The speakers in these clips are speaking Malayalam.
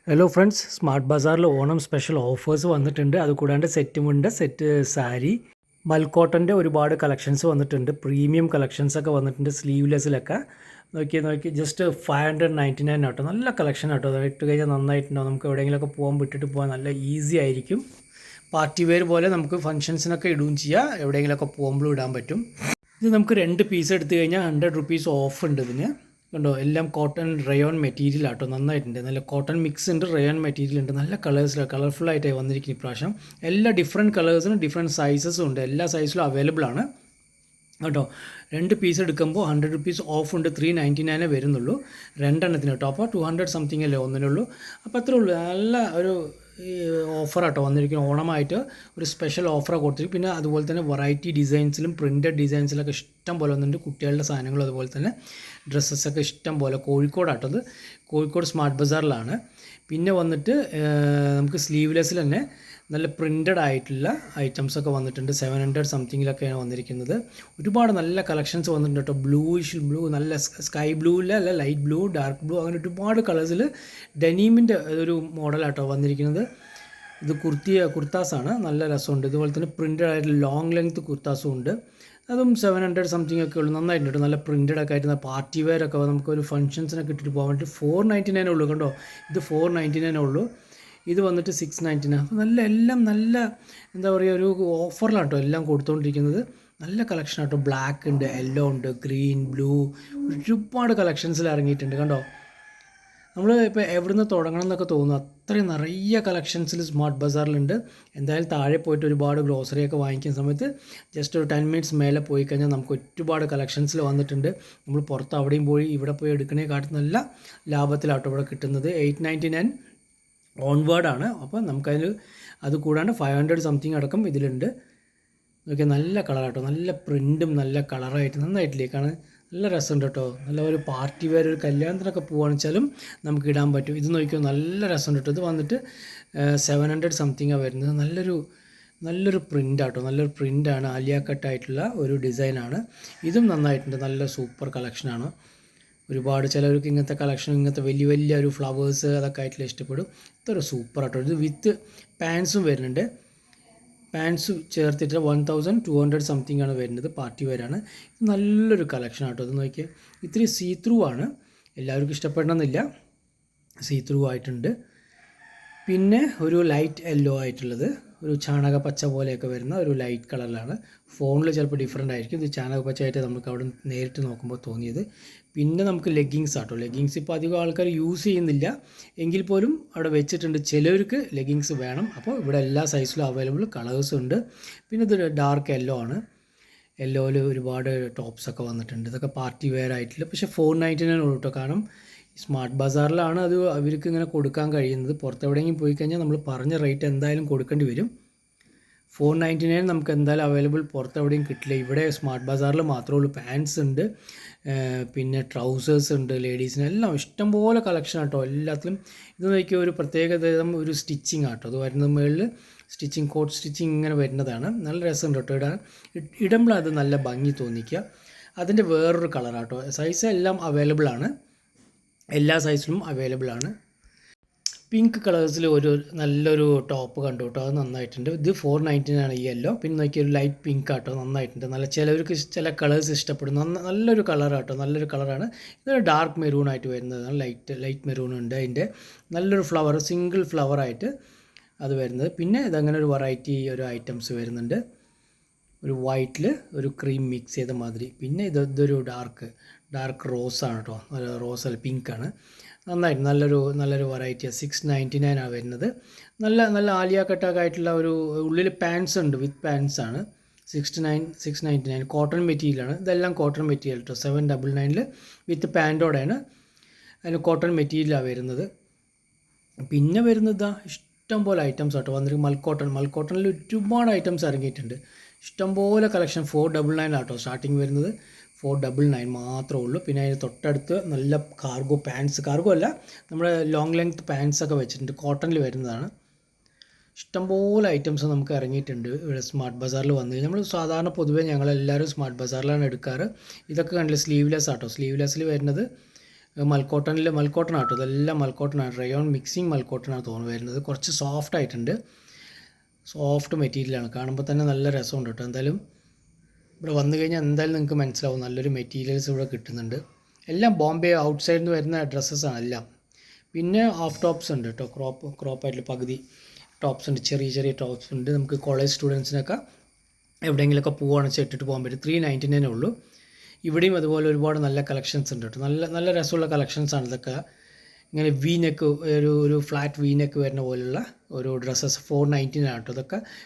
ഹലോ ഫ്രണ്ട്സ്, സ്മാർട്ട് ബസാറിൽ ഓണം സ്പെഷ്യൽ ഓഫേഴ്സ് വന്നിട്ടുണ്ട്. അതുകൂടാണ്ട് സെറ്റ് മുണ്ട്, സെറ്റ് സാരി, മൽക്കോട്ടൻ്റെ ഒരുപാട് കളക്ഷൻസ് വന്നിട്ടുണ്ട്. പ്രീമിയം കളക്ഷൻസ് ഒക്കെ വന്നിട്ടുണ്ട്. സ്ലീവ്ലെസ്സിലൊക്കെ നോക്കി ജസ്റ്റ് 599 ആട്ടോ. നല്ല കളക്ഷൻ ആട്ടോ. അത് ഇട്ട് കഴിഞ്ഞാൽ നന്നായിട്ടുണ്ടാവും. നമുക്ക് എവിടെയെങ്കിലുമൊക്കെ പോകാൻ വിട്ടിട്ട് പോകാൻ നല്ല ഈസി ആയിരിക്കും. പാർട്ടി വെയർ പോലെ നമുക്ക് ഫംഗ്ഷൻസിനൊക്കെ ഇടുകയും ചെയ്യാം. എവിടെയെങ്കിലുമൊക്കെ പോകുമ്പോഴും ഇടാൻ പറ്റും. ഇത് നമുക്ക് 2 പീസ് എടുത്തു കഴിഞ്ഞാൽ 100 റുപ്പീസ് ഓഫ് ഉണ്ട് ഇതിന്. കണ്ടോ, എല്ലാം കോട്ടൺ റയോൺ മെറ്റീരിയൽ ആട്ടോ. നന്നായിട്ടുണ്ട്. നല്ല കോട്ടൺ മിക്സ് ഉണ്ട്, റയോൺ മെറ്റീരിയൽ ഉണ്ട്. നല്ല കളേഴ്സിലാണ്, കളർഫുള്ളായിട്ടാണ് വന്നിരിക്കുന്നത് ഇപ്രാവശ്യം. എല്ലാ ഡിഫറെൻറ്റ് കളേഴ്സിനും ഡിഫറെൻറ്റ് സൈസസും ഉണ്ട്. എല്ലാ സൈസിലും അവൈലബിൾ ആണ് കേട്ടോ. 2 പീസ് എടുക്കുമ്പോൾ 100 റുപ്പീസ് ഓഫ് ഉണ്ട്. 399 വരുന്നുള്ളൂ രണ്ടെണ്ണത്തിന് കേട്ടോ. അപ്പോൾ 200 സംതിങ് അല്ലേ ഒന്നിനുള്ളൂ. അപ്പോൾ അത്രേ ഉള്ളൂ. നല്ല ഒരു ഓഫറാട്ടോ വന്നിരിക്കുന്നത്. ഓണമായിട്ട് ഒരു സ്പെഷ്യൽ ഓഫറാണ് കൊടുത്തിരിക്കും. പിന്നെ അതുപോലെ തന്നെ വെറൈറ്റി ഡിസൈൻസിലും പ്രിൻറ്റഡ് ഡിസൈൻസിലൊക്കെ ഇഷ്ടം പോലെ വന്നിട്ടുണ്ട്. കുട്ടികളുടെ സാധനങ്ങളും അതുപോലെ തന്നെ ഡ്രസ്സസൊക്കെ ഇഷ്ടം പോലെ. കോഴിക്കോടാട്ടോ, അത് കോഴിക്കോട് സ്മാർട്ട് ബസാറിലാണ്. പിന്നെ വന്നിട്ട് നമുക്ക് സ്ലീവ്ലെസ്സിൽ തന്നെ നല്ല പ്രിൻറ്റഡ് ആയിട്ടുള്ള ഐറ്റംസൊക്കെ വന്നിട്ടുണ്ട്. 700 സംതിങ്ങിലൊക്കെയാണ് വന്നിരിക്കുന്നത്. ഒരുപാട് നല്ല കളക്ഷൻസ് വന്നിട്ടുണ്ട് കേട്ടോ. ബ്ലൂ, നല്ല സ്കൈ ബ്ലൂവിൽ അല്ല, ലൈറ്റ് ബ്ലൂ, ഡാർക്ക് ബ്ലൂ, അങ്ങനെ ഒരുപാട് കളേഴ്സിൽ ഡെനീമിൻ്റെ ഒരു മോഡലാട്ടോ വന്നിരിക്കുന്നത്. ഇത് കുർത്താസാണ്. നല്ല രസമുണ്ട്. ഇതുപോലെ തന്നെ പ്രിൻറ്റഡ് ആയിട്ടുള്ള ലോങ് ലെങ്ത് കുർത്താസും ഉണ്ട്. അതും 700 സംതിങ് ഒക്കെ ഉള്ളൂ. നന്നായിട്ടുണ്ട്. നല്ല പ്രിൻറ്റഡ് ഒക്കെ ആയിട്ട് പാർട്ടി വെയർ ഒക്കെ നമുക്കൊരു ഫംഗ്ഷൻസിനൊക്കെ ഇട്ടിട്ട് പോകാൻ വേണ്ടി 499 ഉള്ളൂ കണ്ടോ. ഇത് 499 ഉള്ളൂ. ഇത് വന്നിട്ട് 699. അപ്പോൾ എല്ലാം നല്ല എന്താ പറയുക, ഒരു ഓഫറിലാണ് കേട്ടോ എല്ലാം കൊടുത്തുകൊണ്ടിരിക്കുന്നത്. നല്ല കളക്ഷൻ ആട്ടോ. ബ്ലാക്ക് ഉണ്ട്, യെല്ലോ ഉണ്ട്, ഗ്രീൻ, ബ്ലൂ, ഒരുപാട് കളക്ഷൻസിൽ ഇറങ്ങിയിട്ടുണ്ട് കണ്ടോ. നമ്മൾ ഇപ്പോൾ എവിടെ നിന്ന് തുടങ്ങണം എന്നൊക്കെ തോന്നുന്നു. അത്രയും നിറയെ കളക്ഷൻസിൽ സ്മാർട്ട് ബസാറിലുണ്ട്. എന്തായാലും താഴെ പോയിട്ട് ഒരുപാട് ഗ്രോസറിയൊക്കെ വാങ്ങിക്കുന്ന സമയത്ത് ജസ്റ്റ് ഒരു 10 മിനിറ്റ്സ് മേലെ പോയി കഴിഞ്ഞാൽ നമുക്ക് ഒരുപാട് കളക്ഷൻസിൽ വന്നിട്ടുണ്ട്. നമ്മൾ പുറത്ത് അവിടെയും പോയി ഇവിടെ പോയി എടുക്കണേക്കാട്ടും നല്ല ലാഭത്തിലാട്ടോ ഇവിടെ കിട്ടുന്നത്. 899 ഓൺവേർഡാണ്. അപ്പോൾ നമുക്കതിൽ അത് കൂടാണ്ട് 500 സംതിങ് അടക്കം ഇതിലുണ്ട്. നോക്കിയാൽ നല്ല കളറാട്ടോ. നല്ല പ്രിൻറ്റും നല്ല കളറായിട്ട് നന്നായിട്ടില്ലേ കാണാൻ. നല്ല രസമുണ്ട് കേട്ടോ. നല്ല ഒരു പാർട്ടി വെയർ, ഒരു കല്യാണത്തിനൊക്കെ പോകുകയാണെന്ന് വെച്ചാലും നമുക്ക് ഇടാൻ പറ്റും. ഇത് നോക്കിയാൽ നല്ല രസമുണ്ട് കേട്ടോ. ഇത് വന്നിട്ട് 700 സംതിങ്ങാണ് വരുന്നത്. നല്ലൊരു പ്രിൻ്റാട്ടോ. നല്ലൊരു പ്രിൻ്റാണ്. ആലിയ കട്ടായിട്ടുള്ള ഒരു ഡിസൈനാണ്. ഇതും നന്നായിട്ടുണ്ട്. നല്ല സൂപ്പർ കളക്ഷനാണ്. ഒരുപാട് ചിലവർക്ക് ഇങ്ങനത്തെ കളക്ഷൻ, ഇങ്ങനത്തെ വലിയ ഒരു ഫ്ലവേഴ്സ് അതൊക്കെ ആയിട്ടുള്ള ഇഷ്ടപ്പെടും. ഇതൊരു സൂപ്പർ ആട്ടോ. ഇത് വിത്ത് പാൻസും വരുന്നുണ്ട്. പാൻസ് ചേർത്തിട്ട് 1200 സംതിങ് ആണ് വരുന്നത്. പാർട്ടി വെയറാണ്. ഇത് നല്ലൊരു കളക്ഷൻ ആട്ടോ. ഇത് നോക്കിയാൽ ഇത്തിരി സീ ത്രൂ ആണ്. എല്ലാവർക്കും ഇഷ്ടപ്പെടണമെന്നില്ല. സീ ത്രൂ ആയിട്ടുണ്ട്. പിന്നെ ഒരു ലൈറ്റ് യെല്ലോ ആയിട്ടുള്ളത്, ഒരു ചാണകപ്പച്ച പോലെയൊക്കെ വരുന്ന ഒരു ലൈറ്റ് കളറിലാണ്. ഫോണിൽ ചിലപ്പോൾ ഡിഫറെൻ്റ് ആയിരിക്കും. ഇത് ചാണകപ്പച്ചയായിട്ട് നമുക്ക് അവിടെ നേരിട്ട് നോക്കുമ്പോൾ തോന്നിയത്. പിന്നെ നമുക്ക് ലെഗിങ്സ് ആട്ടോ. ലെഗിങ്സ് ഇപ്പോൾ അധികം ആൾക്കാർ യൂസ് ചെയ്യുന്നില്ല എങ്കിൽ പോലും അവിടെ വെച്ചിട്ടുണ്ട്. ചിലവർക്ക് ലെഗിങ്സ് വേണം. അപ്പോൾ ഇവിടെ എല്ലാ സൈസിലും അവൈലബിൾ കളേഴ്സും ഉണ്ട്. പിന്നെ ഇത് ഡാർക്ക് യെല്ലോ ആണ്. യെല്ലോയിൽ ഒരുപാട് ടോപ്സൊക്കെ വന്നിട്ടുണ്ട്. ഇതൊക്കെ പാർട്ടി വെയർ ആയിട്ടില്ല. പക്ഷേ 499 ഉള്ളൂ കേട്ടോ. കാരണം സ്മാർട്ട് ബസാറിലാണ് അത് അവർക്ക് ഇങ്ങനെ കൊടുക്കാൻ കഴിയുന്നത്. പുറത്തെവിടെയെങ്കിലും പോയി കഴിഞ്ഞാൽ നമ്മൾ പറഞ്ഞ റേറ്റ് എന്തായാലും കൊടുക്കേണ്ടി വരും. 499 നമുക്ക് എന്തായാലും അവൈലബിൾ പുറത്തെവിടെയും കിട്ടില്ല. ഇവിടെ സ്മാർട്ട് ബസാറിൽ മാത്രമേ ഉള്ളൂ. പാൻസ് ഉണ്ട്, പിന്നെ ട്രൗസേഴ്സ് ഉണ്ട്, ലേഡീസിന് എല്ലാം ഇഷ്ടംപോലെ കളക്ഷൻ ആട്ടോ എല്ലാത്തിലും. ഇത് നോക്കിയാൽ ഒരു പ്രത്യേകതരം ഒരു സ്റ്റിച്ചിങ് ആട്ടോ. അത് വരുന്ന മുകളിൽ സ്റ്റിച്ചിങ്, കോട്ട് സ്റ്റിച്ചിങ് ഇങ്ങനെ വരുന്നതാണ്. നല്ല രസമുണ്ട് കേട്ടോ. ഇടുമ്പോൾ അത് നല്ല ഭംഗി തോന്നിക്കുക. അതിൻ്റെ വേറൊരു കളറാട്ടോ. സൈസ് എല്ലാം അവൈലബിൾ ആണ്. എല്ലാ സൈസിലും അവൈലബിൾ ആണ്. പിങ്ക് കളേഴ്സിൽ നല്ലൊരു ടോപ്പ് കണ്ടു കേട്ടോ. അത് നന്നായിട്ടുണ്ട്. ഇത് 499 ആണ് ഈ യെല്ലോ. പിന്നെ നോക്കിയൊരു ലൈറ്റ് പിങ്ക് ആട്ടോ. നന്നായിട്ടുണ്ട്. നല്ല ചിലവർക്ക് ചില കളേഴ്സ് ഇഷ്ടപ്പെടും. നല്ലൊരു കളറാട്ടോ. നല്ലൊരു കളറാണ്. ഇത് ഡാർക്ക് മെറൂൺ ആയിട്ട് വരുന്നത്. ലൈറ്റ് മെറൂൺ ഉണ്ട്. അതിൻ്റെ നല്ലൊരു ഫ്ലവർ, സിംഗിൾ ഫ്ലവറായിട്ട് അത് വരുന്നത്. പിന്നെ ഇതങ്ങനെ ഒരു വെറൈറ്റി ഒരു ഐറ്റംസ് വരുന്നുണ്ട്. ഒരു വൈറ്റിൽ ഒരു ക്രീം മിക്സ് ചെയ്ത മാതിരി. പിന്നെ ഇതൊരു ഡാർക്ക് റോസാണ് കേട്ടോ. റോസ് അല്ല, പിങ്കാണ്. നന്നായിട്ട് നല്ലൊരു വെറൈറ്റി. 699 ആണ് വരുന്നത്. നല്ല ആലിയ കട്ടൊക്കെ ആയിട്ടുള്ള ഒരു ഉള്ളിൽ പാൻസ് ഉണ്ട്. വിത്ത് പാൻസ് ആണ്. 699 കോട്ടൺ മെറ്റീരിയലാണ്. ഇതെല്ലാം കോട്ടൺ മെറ്റീരിയൽ കേട്ടോ. 799 വിത്ത് പാൻറ്റോടെയാണ്. അതിന് കോട്ടൺ മെറ്റീരിയലാണ് വരുന്നത്. പിന്നെ വരുന്നത് ഇഷ്ടംപോലെ ഐറ്റംസ് ആട്ടോ വന്നിരിക്കും. മൽക്കോട്ടണിൽ ഒരുപാട് ഐറ്റംസ് ഇറങ്ങിയിട്ടുണ്ട്. ഇഷ്ടംപോലെ കളക്ഷൻ. 499 ആട്ടോ സ്റ്റാർട്ടിങ് വരുന്നത്. 499 മാത്രമേ ഉള്ളൂ. പിന്നെ അതിന് തൊട്ടടുത്ത് നല്ല കാർഗോ അല്ല, നമ്മുടെ ലോങ് ലെങ്ത് പാൻസൊക്കെ വെച്ചിട്ടുണ്ട്. കോട്ടണിൽ വരുന്നതാണ്. ഇഷ്ടംപോലെ ഐറ്റംസ് നമുക്ക് ഇറങ്ങിയിട്ടുണ്ട് ഇവിടെ സ്മാർട്ട് ബസാറിൽ വന്നു കഴിഞ്ഞാൽ. നമ്മൾ സാധാരണ പൊതുവേ ഞങ്ങളെല്ലാവരും സ്മാർട്ട് ബസാറിലാണ് എടുക്കാറ്. ഇതൊക്കെ കണ്ടില്ല, സ്ലീവ്ലെസ് ആട്ടോ. സ്ലീവ്ലെസ്സിൽ വരുന്നത് മൽക്കോട്ടൺ ആട്ടോ, ഇതെല്ലാം മൽക്കോട്ടനാണ്, റയോൺ മിക്സിങ് മൽക്കോട്ടനാണ് തോന്നുന്നു വരുന്നത്. കുറച്ച് സോഫ്റ്റ് ആയിട്ടുണ്ട്, സോഫ്റ്റ് മെറ്റീരിയലാണ്, കാണുമ്പോൾ തന്നെ നല്ല രസമുണ്ട് കേട്ടോ. എന്തായാലും ഇവിടെ വന്നു കഴിഞ്ഞാൽ എന്തായാലും നിങ്ങൾക്ക് മനസ്സിലാവും, നല്ലൊരു മെറ്റീരിയൽസ് ഇവിടെ കിട്ടുന്നുണ്ട്. എല്ലാം ബോംബെ ഔട്ട് സൈഡിൽ നിന്ന് വരുന്ന ഡ്രസ്സസാണ് എല്ലാം. പിന്നെ ഹാഫ് ടോപ്സ് ഉണ്ട് കേട്ടോ, ക്രോപ്പായിട്ടുള്ള പകുതി ടോപ്സ് ഉണ്ട്, ചെറിയ ടോപ്സ് ഉണ്ട്. നമുക്ക് കോളേജ് സ്റ്റുഡൻസിനൊക്കെ എവിടെയെങ്കിലുമൊക്കെ പോവുകയാണെന്ന് വെച്ചാൽ ഇട്ടിട്ട് പോകാൻ പറ്റും. 399 ഉള്ളൂ. ഇവിടെയും അതുപോലെ ഒരുപാട് നല്ല കളക്ഷൻസ് ഉണ്ട് കേട്ടോ, നല്ല രസമുള്ള കളക്ഷൻസാണ് ഇതൊക്കെ. ഇങ്ങനെ വീനെക്ക്, ഒരു ഫ്ലാറ്റ് വീനെക്ക് വരുന്ന പോലുള്ള ഒരു ഡ്രസ്സസ് 499 ആണ് കേട്ടോ.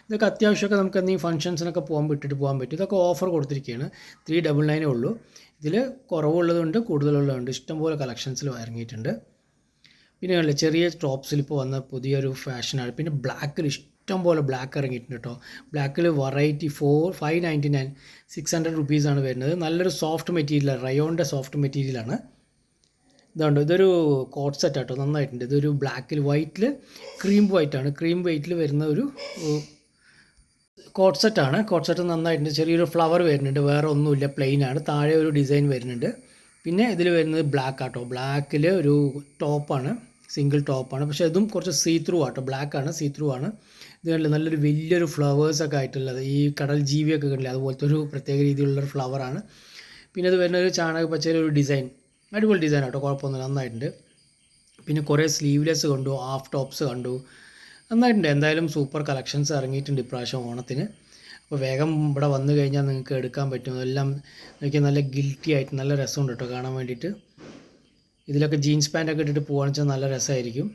ഇതൊക്കെ അത്യാവശ്യമൊക്കെ നമുക്ക് എന്തെങ്കിലും ഫംഗ്ഷൻസിനൊക്കെ ഇട്ടിട്ട് പോകാൻ പറ്റും. ഇതൊക്കെ ഓഫർ കൊടുത്തിരിക്കുകയാണ്, 399 ഉള്ളൂ. ഇതിൽ കുറവുള്ളതുണ്ട്, കൂടുതലുള്ളതുണ്ട്, ഇഷ്ടംപോലെ കളക്ഷൻസിൽ ഇറങ്ങിയിട്ടുണ്ട്. പിന്നെ കണ്ടില്ലേ, ചെറിയ ടോപ്സിൽ ഇപ്പോൾ വന്ന പുതിയൊരു ഫാഷനാണ്. പിന്നെ ബ്ലാക്കിൽ ഇഷ്ടം പോലെ ബ്ലാക്ക് ഇറങ്ങിയിട്ടുണ്ട് കേട്ടോ. ബ്ലാക്കിൽ വെറൈറ്റി 599, 600 റുപ്പീസാണ് വരുന്നത്. നല്ലൊരു സോഫ്റ്റ് മെറ്റീരിയലാണ്, റയോണിൻ്റെ സോഫ്റ്റ് മെറ്റീരിയലാണ്. ഇതുണ്ട്, ഇതൊരു കോട്ട് സെറ്റ് ആട്ടോ, നന്നായിട്ടുണ്ട്. ഇതൊരു ബ്ലാക്കിൽ വൈറ്റിൽ ക്രീം വൈറ്റിൽ വരുന്ന ഒരു കോട്ട് സെറ്റ് നന്നായിട്ടുണ്ട്. ചെറിയൊരു ഫ്ലവർ വരുന്നുണ്ട്, വേറെ ഒന്നുമില്ല, പ്ലെയിൻ ആണ്. താഴെ ഒരു ഡിസൈൻ വരുന്നുണ്ട്. പിന്നെ ഇതിൽ വരുന്നത് ബ്ലാക്ക് ആട്ടോ, ബ്ലാക്കിൽ ഒരു ടോപ്പാണ്, സിംഗിൾ ടോപ്പാണ്. പക്ഷേ ഇതും കുറച്ച് സീ ത്രൂ ആട്ടോ, ബ്ലാക്കാണ്, സീ ത്രൂ ആണ്. ഇത് കണ്ടില്ല, നല്ലൊരു വലിയൊരു ഫ്ലവേഴ്സൊക്കെ ആയിട്ടുള്ളത്, ഈ കടൽ ജീവിയൊക്കെ കണ്ടില്ല, അതുപോലത്തെ ഒരു പ്രത്യേക രീതിയിലുള്ളൊരു ഫ്ലവറാണ്. പിന്നെ ഇത് വരുന്ന ഒരു ചാണകപ്പച്ചയിൽ ഒരു ഡിസൈൻ, അടിപൊളി ഡിസൈൻ ആട്ടോ, കുഴപ്പമൊന്നുമില്ല, നന്നായിട്ടുണ്ട്. പിന്നെ കുറേ സ്ലീവ്ലെസ് കണ്ടു, ഹാഫ് ടോപ്സ് കണ്ടു, നന്നായിട്ടുണ്ട്. എന്തായാലും സൂപ്പർ കളക്ഷൻസ് ഇറങ്ങിയിട്ടുണ്ട് ഇപ്രാവശ്യം ഓണത്തിന്. അപ്പോൾ വേഗം ഇവിടെ വന്നു കഴിഞ്ഞാൽ നിങ്ങൾക്ക് എടുക്കാൻ പറ്റും. എല്ലാം എനിക്ക് നല്ല ഗിൽറ്റി ആയിട്ട് നല്ല രസമുണ്ട് കേട്ടോ കാണാൻ വേണ്ടിയിട്ട്. ഇതിലൊക്കെ ജീൻസ് പാൻറ്റൊക്കെ ഇട്ടിട്ട് പോകുകയാണെന്ന് വെച്ചാൽ നല്ല രസമായിരിക്കും.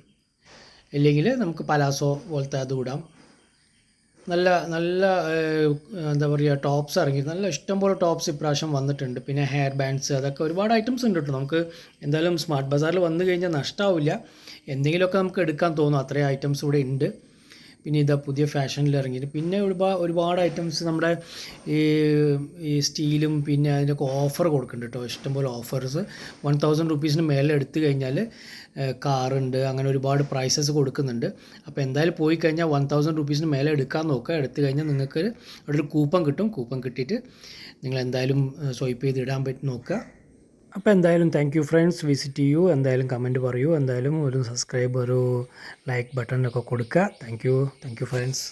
ഇല്ലെങ്കിൽ നമുക്ക് പലാസോ പോലത്തെ അത് ഇടാം. നല്ല എന്താ പറയുക, ടോപ്സ് ഇറങ്ങി, നല്ല ഇഷ്ടംപോലെ ടോപ്സ് ഇപ്രാവശ്യം വന്നിട്ടുണ്ട്. പിന്നെ ഹെയർ ബാൻഡ്സ്, അതൊക്കെ ഒരുപാട് ഐറ്റംസ് ഉണ്ട് കേട്ടോ. നമുക്ക് എന്തായാലും സ്മാർട്ട് ബസാറിൽ വന്നു കഴിഞ്ഞാൽ നഷ്ടമാവില്ല, എന്തെങ്കിലുമൊക്കെ നമുക്ക് എടുക്കാൻ തോന്നും, അത്രയും ഐറ്റംസ് ഇവിടെ ഉണ്ട്. പിന്നെ ഇതാ പുതിയ ഫാഷനിൽ ഇറങ്ങിയിട്ട് പിന്നെ ഒരുപാട് ഐറ്റംസ് നമ്മുടെ ഈ സ്റ്റീലും പിന്നെ അതിൻ്റെയൊക്കെ ഓഫർ കൊടുക്കുന്നുണ്ട് കേട്ടോ, ഇഷ്ടംപോലെ ഓഫേഴ്സ്. 1000 റുപ്പീസിന് മേലെ എടുത്തു കഴിഞ്ഞാൽ കാറുണ്ട്, അങ്ങനെ ഒരുപാട് പ്രൈസസ് കൊടുക്കുന്നുണ്ട്. അപ്പോൾ എന്തായാലും പോയി കഴിഞ്ഞാൽ 1000 റുപ്പീസിന് മേലെ എടുക്കാൻ നോക്കുക. എടുത്തു കഴിഞ്ഞാൽ നിങ്ങൾക്ക് അവിടെ ഒരു കൂപ്പൺ കിട്ടും. കൂപ്പൺ കിട്ടിയിട്ട് നിങ്ങൾ എന്തായാലും സ്വൈപ്പ് ചെയ്ത് ഇടാൻ പറ്റി നോക്കുക. അപ്പോൾ എന്തായാലും താങ്ക് യു ഫ്രണ്ട്സ്, വിസിറ്റ് ചെയ്യൂ, എന്തായാലും കമൻറ്റ് പറയൂ, എന്തായാലും ഒരു സബ്സ്ക്രൈബ്, ഒരു ലൈക്ക് ബട്ടണൊക്കെ കൊടുക്കുക. Thank you friends.